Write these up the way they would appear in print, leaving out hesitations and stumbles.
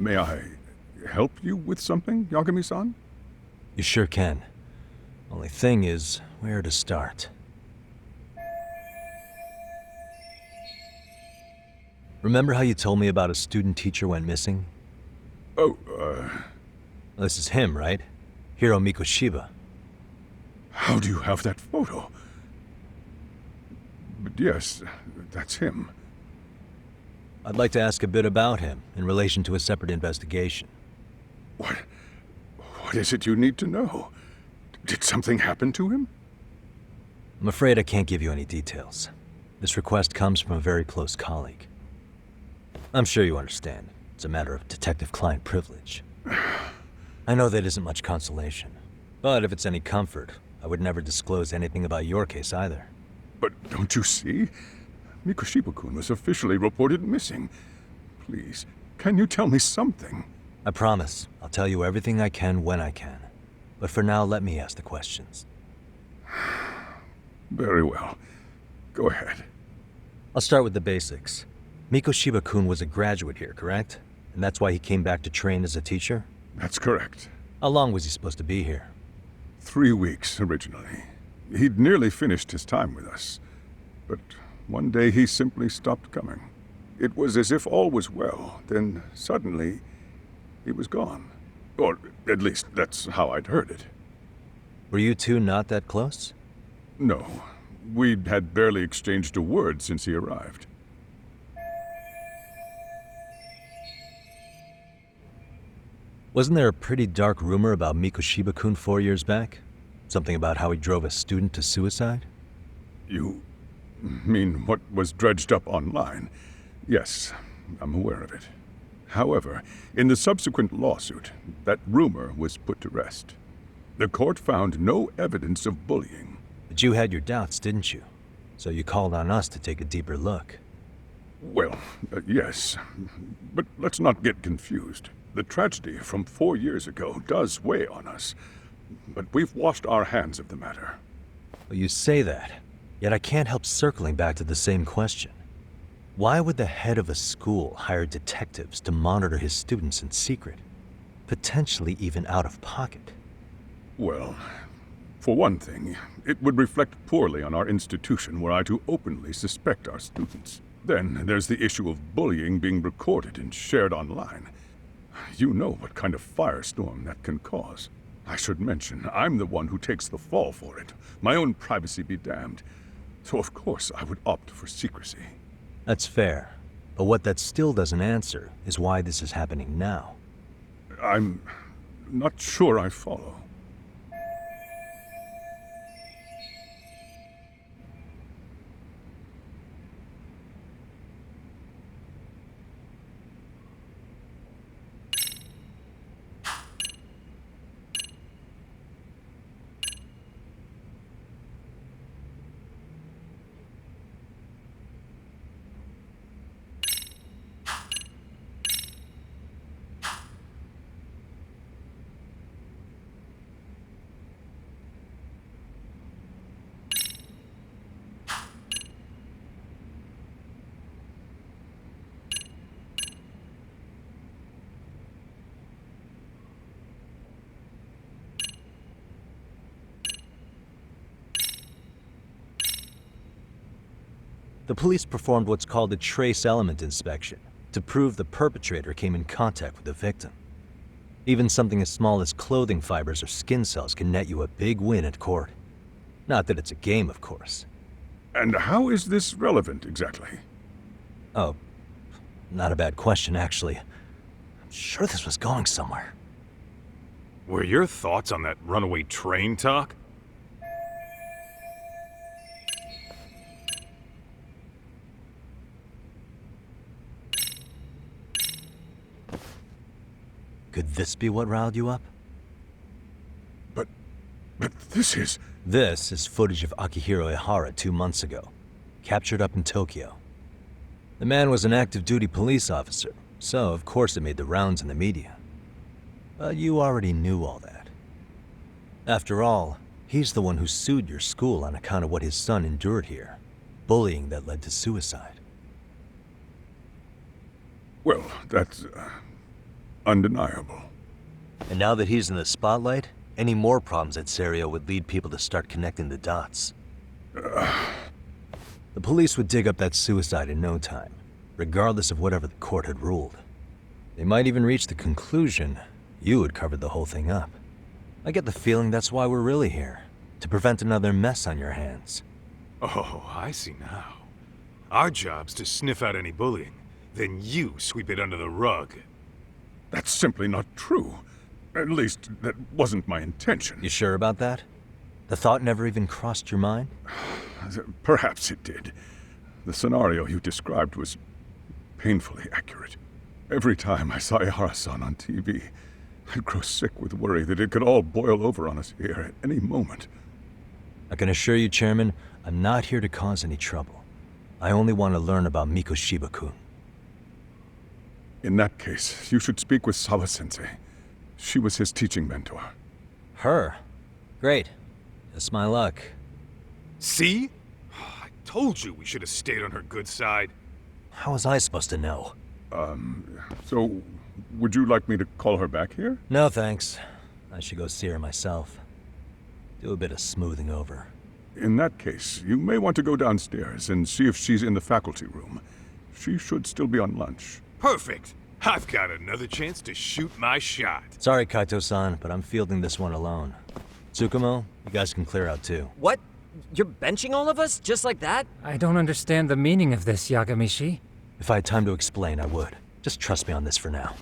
May I help you with something, Yagami-san? You sure can. Only thing is, where to start? Remember how you told me about a student teacher went missing? Oh, This is him, right? Hiro Mikoshiba. how do you have that photo? But yes, that's him. I'd like to ask a bit about him in relation to a separate investigation. What is it you need to know? Did something happen to him? I'm afraid I can't give you any details. This request comes from a very close colleague. I'm sure you understand. It's a matter of detective-client privilege. I know that isn't much consolation, but if it's any comfort, I would never disclose anything about your case either. But don't you see? Mikoshiba-kun was officially reported missing. Please, can you tell me something? I promise. I'll tell you everything I can when I can. But for now, let me ask the questions. Very well. Go ahead. I'll start with the basics. Mikoshiba-kun was a graduate here, correct? And that's why he came back to train as a teacher? That's correct. How long was he supposed to be here? 3 weeks, originally. He'd nearly finished his time with us. But one day he simply stopped coming. It was as if all was well, then suddenly he was gone. Or at least that's how I'd heard it. Were you two not that close? No, we'd had barely exchanged a word since he arrived. Wasn't there a pretty dark rumor about Mikoshiba-kun 4 years back? Something about how he drove a student to suicide? You mean what was dredged up online? Yes, I'm aware of it. However, in the subsequent lawsuit, that rumor was put to rest. The court found no evidence of bullying. But you had your doubts, didn't you? So you called on us to take a deeper look. Well, yes, but let's not get confused. The tragedy from 4 years ago does weigh on us, but we've washed our hands of the matter. Well, you say that, yet I can't help circling back to the same question. Why would the head of a school hire detectives to monitor his students in secret, potentially even out of pocket? Well, for one thing, it would reflect poorly on our institution were I to openly suspect our students. Then there's the issue of bullying being recorded and shared online. You know what kind of firestorm that can cause. I should mention, I'm the one who takes the fall for it. My own privacy be damned. So of course I would opt for secrecy. That's fair. But what that still doesn't answer is why this is happening now. I'm not sure I follow. The police performed what's called a trace element inspection to prove the perpetrator came in contact with the victim. Even something as small as clothing fibers or skin cells can net you a big win at court. Not that it's a game, of course. And how is this relevant exactly? Oh, not a bad question, actually. I'm sure this was going somewhere. Were your thoughts on that runaway train talk? Could this be what riled you up? But this is... This is footage of Akihiro Ihara 2 months ago, captured up in Tokyo. The man was an active duty police officer, so of course it made the rounds in the media. But you already knew all that. After all, he's the one who sued your school on account of what his son endured here, bullying that led to suicide. Well, that's... undeniable. And now that he's in the spotlight, any more problems at Serio would lead people to start connecting the dots. The police would dig up that suicide in no time, regardless of whatever the court had ruled. They might even reach the conclusion you had covered the whole thing up. I get the feeling that's why we're really here, to prevent another mess on your hands. Oh, I see now. Our job's to sniff out any bullying, then you sweep it under the rug. That's simply not true. At least, that wasn't my intention. You sure about that? The thought never even crossed your mind? Perhaps it did. The scenario you described was painfully accurate. Every time I saw Ihara-san on TV, I'd grow sick with worry that it could all boil over on us here at any moment. I can assure you, Chairman, I'm not here to cause any trouble. I only want to learn about Mikoshiba-kun. In that case, you should speak with Sawa-sensei. She was his teaching mentor. Her? Great. That's my luck. See? I told you we should have stayed on her good side. How was I supposed to know? So, would you like me to call her back here? No, thanks. I should go see her myself. Do a bit of smoothing over. In that case, you may want to go downstairs and see if she's in the faculty room. She should still be on lunch. Perfect. I've got another chance to shoot my shot. Sorry, Kaito-san, but I'm fielding this one alone. Tsukumo, you guys can clear out too. What? You're benching all of us? Just like that? I don't understand the meaning of this, Yagamishi. If I had time to explain, I would. Just trust me on this for now.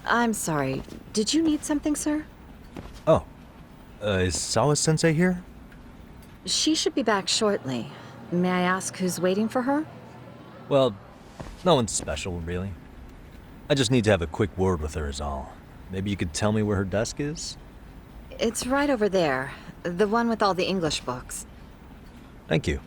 I'm sorry. Did you need something, sir? Oh, is Sawa-sensei here? She should be back shortly. May I ask who's waiting for her? Well, no one's special, really. I just need to have a quick word with her is all. Maybe you could tell me where her desk is? It's right over there. The one with all the English books. Thank you.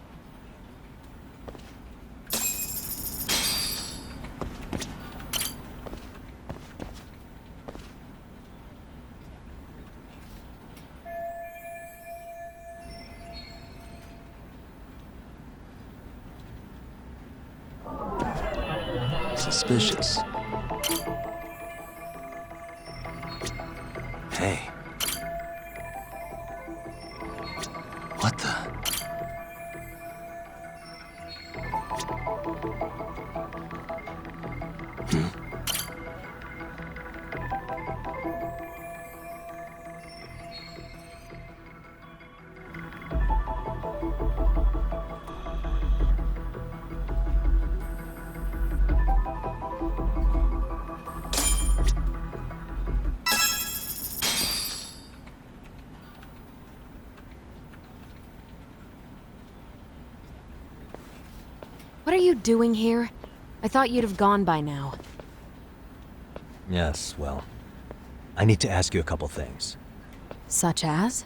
Suspicious. Hey. What the? What are you doing here? I thought you'd have gone by now. Yes, well, I need to ask you a couple things. Such as?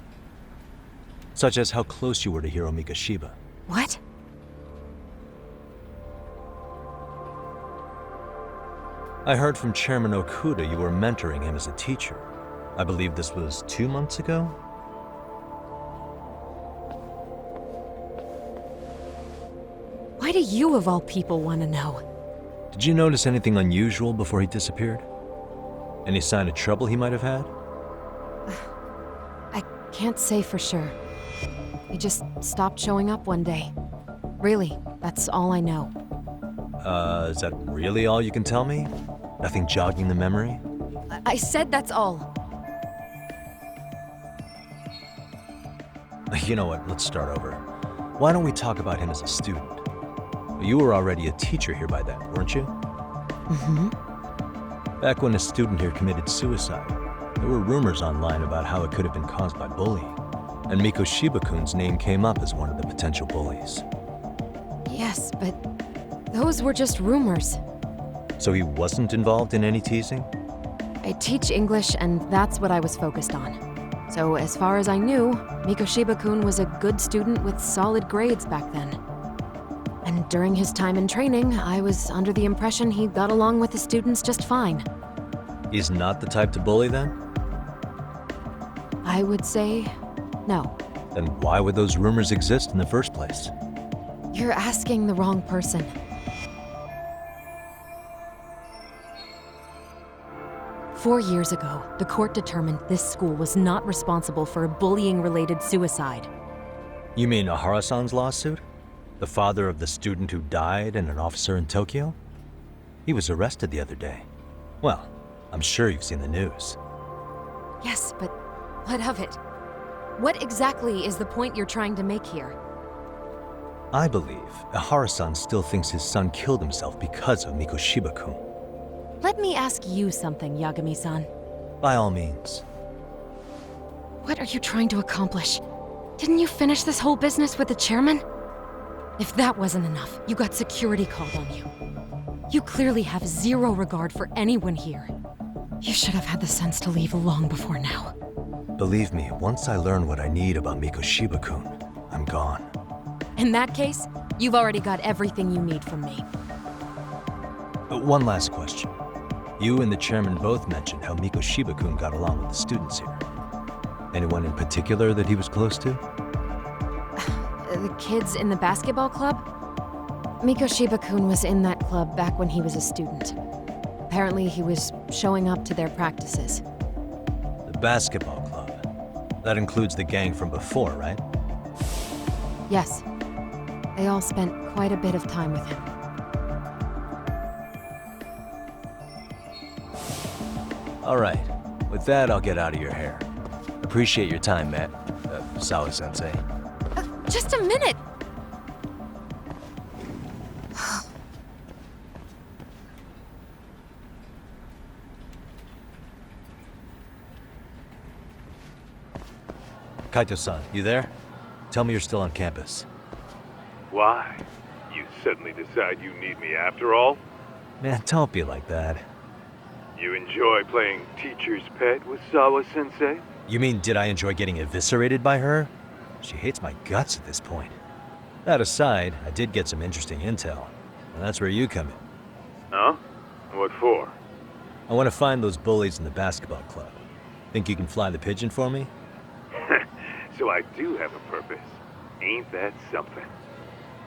Such as how close you were to Hiro Mikoshiba. What? I heard from Chairman Okuda you were mentoring him as a teacher. I believe this was 2 months ago? Why do you, of all people, want to know? Did you notice anything unusual before he disappeared? Any sign of trouble he might have had? I can't say for sure. He just stopped showing up one day. Really, that's all I know. Is that really all you can tell me? Nothing jogging the memory? I said that's all. You know what, let's start over. Why don't we talk about him as a student? You were already a teacher here by then, weren't you? Mm-hmm. Back when a student here committed suicide, there were rumors online about how it could have been caused by bullying. and Mikoshiba-kun's name came up as one of the potential bullies. Yes, but those were just rumors. So he wasn't involved in any teasing? I teach English, and that's what I was focused on. So as far as I knew, Mikoshiba-kun was a good student with solid grades back then. And during his time in training, I was under the impression he got along with the students just fine. He's not the type to bully then? I would say no. Then why would those rumors exist in the first place? You're asking the wrong person. Four years ago, the court determined this school was not responsible for a bullying-related suicide. You mean Ahara-san's lawsuit? The father of the student who died and an officer in Tokyo? He was arrested the other day. Well, I'm sure you've seen the news. Yes, but what of it? What exactly is the point you're trying to make here? I believe Ahara-san still thinks his son killed himself because of Mikoshiba-kun. Let me ask you something, Yagami-san. By all means. What are you trying to accomplish? Didn't you finish this whole business with the chairman? If that wasn't enough, you got security called on you. You clearly have zero regard for anyone here. You should have had the sense to leave long before now. Believe me, once I learn what I need about Mikoshiba-kun, I'm gone. In that case, you've already got everything you need from me. One last question. You and the chairman both mentioned how Mikoshiba-kun got along with the students here. Anyone in particular that he was close to? The kids in the basketball club? Mikoshiba-kun was in that club back when he was a student. Apparently, he was showing up to their practices. The basketball club. That includes the gang from before, right? Yes. They all spent quite a bit of time with him. All right. With that, I'll get out of your hair. Appreciate your time, Matt. Sawa-sensei. Just a minute! Kaito-san, you there? Tell me you're still on campus. Why? You suddenly decide you need me after all? Man, don't be like that. You enjoy playing teacher's pet with Sawa-sensei? You mean, did I enjoy getting eviscerated by her? She hates my guts at this point. That aside, I did get some interesting intel, and that's where you come in. Huh? What for? I want to find those bullies in the basketball club. Think you can fly the pigeon for me? So I do have a purpose. Ain't that something?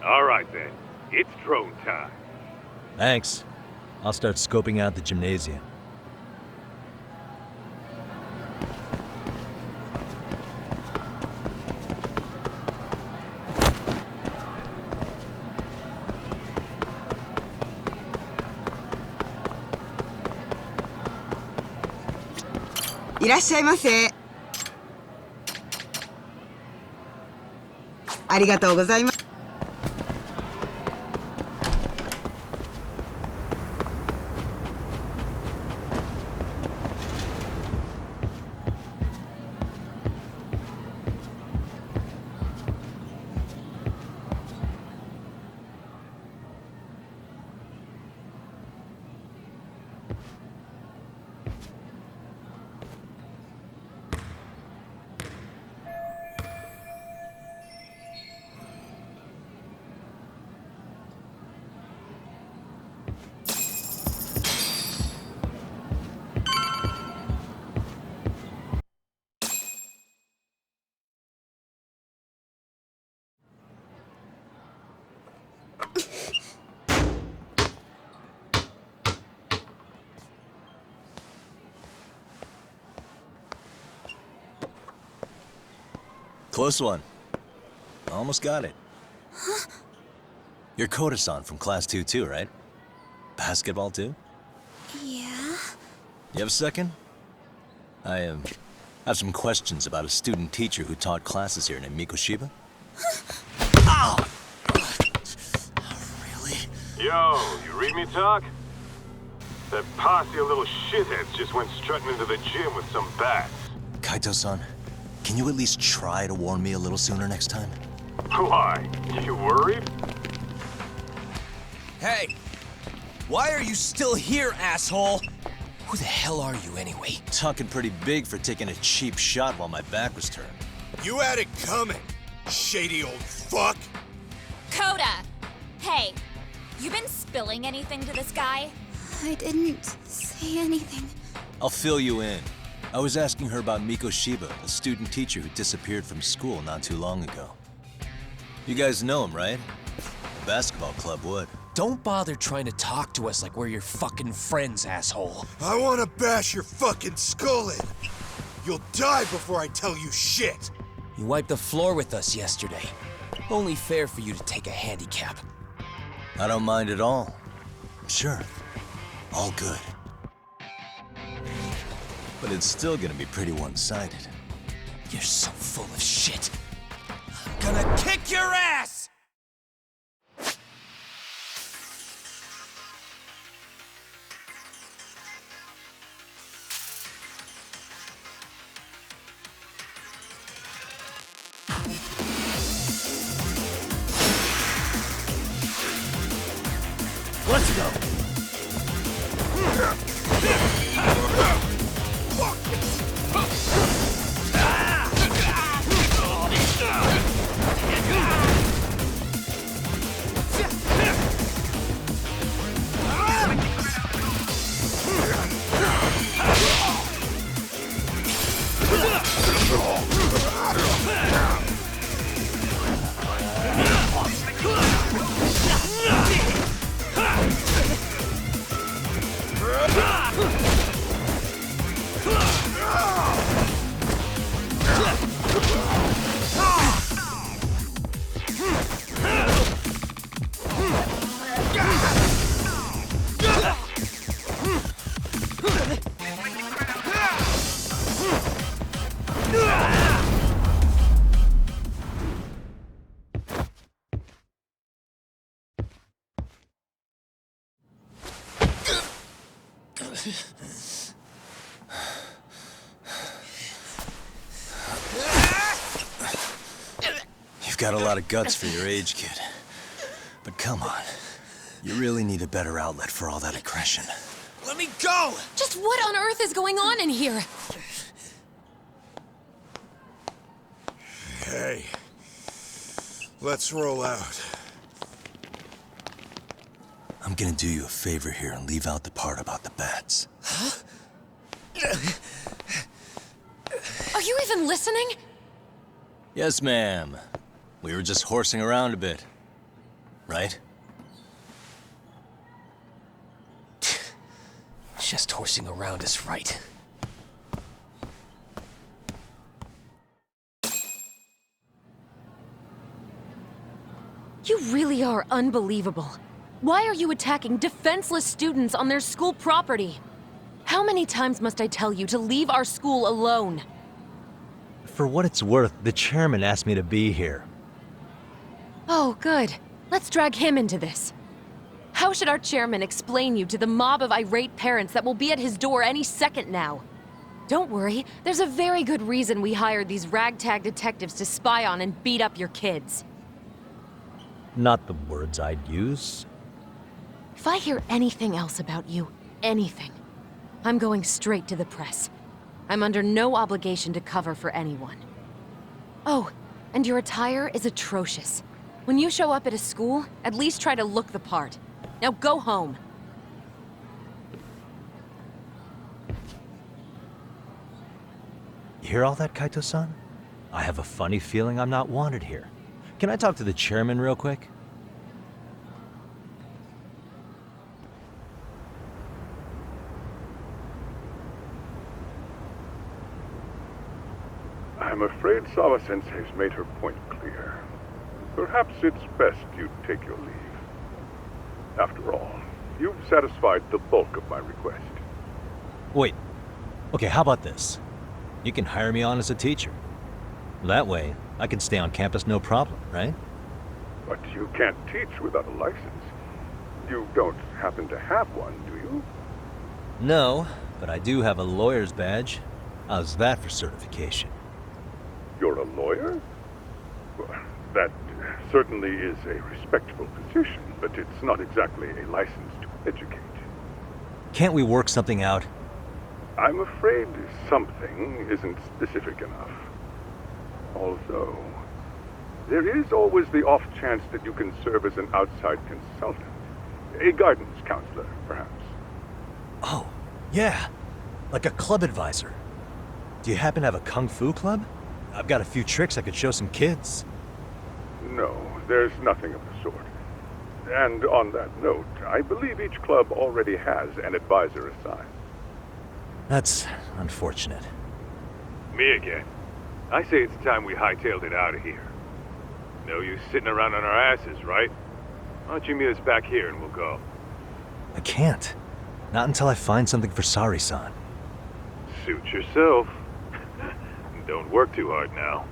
All right then, it's drone time. Thanks. I'll start scoping out the gymnasium.いらっしゃいませ。ありがとうございます。Close one. Almost got it. Huh? You're Koda-san from Class 2 too, right? Basketball too? Yeah? You have a second? I have some questions about a student teacher who taught classes here named Mikoshiba. Ow! Really? Yo, you read me talk? That posse of little shitheads just went strutting into the gym with some bats. Kaito-san, Can you at least try to warn me a little sooner next time? Why? You worried? Hey! Why are you still here, asshole? Who the hell are you anyway? Talking pretty big for taking a cheap shot while my back was turned. You had it coming, shady old fuck. Coda! Hey, you been spilling anything to this guy? I didn't say anything. I'll fill you in. I was asking her about Miko Shiba, a student teacher who disappeared from school not too long ago. You guys know him, right? The basketball club would. Don't bother trying to talk to us like we're your fucking friends, asshole. I wanna bash your fucking skull in. You'll die before I tell you shit. You wiped the floor with us yesterday. Only fair for you to take a handicap. I don't mind at all. Sure. All good. But it's still gonna be pretty one-sided. You're so full of shit. I'm gonna kick your ass! Let's go! You've got a lot of guts for your age, kid. But come on. You really need a better outlet for all that aggression. Let me go! Just what on earth is going on in here? Hey, let's roll out. I'm gonna do you a favor here and leave out the part about the bats. Are you even listening? Yes, ma'am. We were just horsing around a bit. Right? Just horsing around is right. You really are unbelievable. Why are you attacking defenseless students on their school property? How many times must I tell you to leave our school alone? For what it's worth, the chairman asked me to be here. Oh, good. Let's drag him into this. How should our chairman explain you to the mob of irate parents that will be at his door any second now? Don't worry, there's a very good reason we hired these ragtag detectives to spy on and beat up your kids. Not the words I'd use. If I hear anything else about you, anything, I'm going straight to the press. I'm under no obligation to cover for anyone. Oh, and your attire is atrocious. When you show up at a school, at least try to look the part. Now go home. You hear all that, Kaito-san? I have a funny feeling I'm not wanted here. Can I talk to the chairman real quick? I'm afraid Sawa-sensei's made her point clear. Perhaps it's best you take your leave. After all, you've satisfied the bulk of my request. Wait. Okay, how about this? You can hire me on as a teacher. That way, I can stay on campus no problem, right? But you can't teach without a license. You don't happen to have one, do you? No, but I do have a lawyer's badge. How's that for certification? lawyer? Well, that certainly is a respectable position, but it's not exactly a license to educate. Can't we work something out? I'm afraid something isn't specific enough. Although, there is always the off chance that you can serve as an outside consultant. A guidance counselor, perhaps. Oh, yeah. Like a club advisor. Do you happen to have a kung fu club? I've got a few tricks I could show some kids. No, there's nothing of the sort. And on that note, I believe each club already has an advisor assigned. That's unfortunate. Me again. I say it's time we hightailed it out of here. No use sitting around on our asses, right? Why don't you meet us back here and we'll go? I can't. Not until I find something for Sari-san. Suit yourself. Don't work too hard now.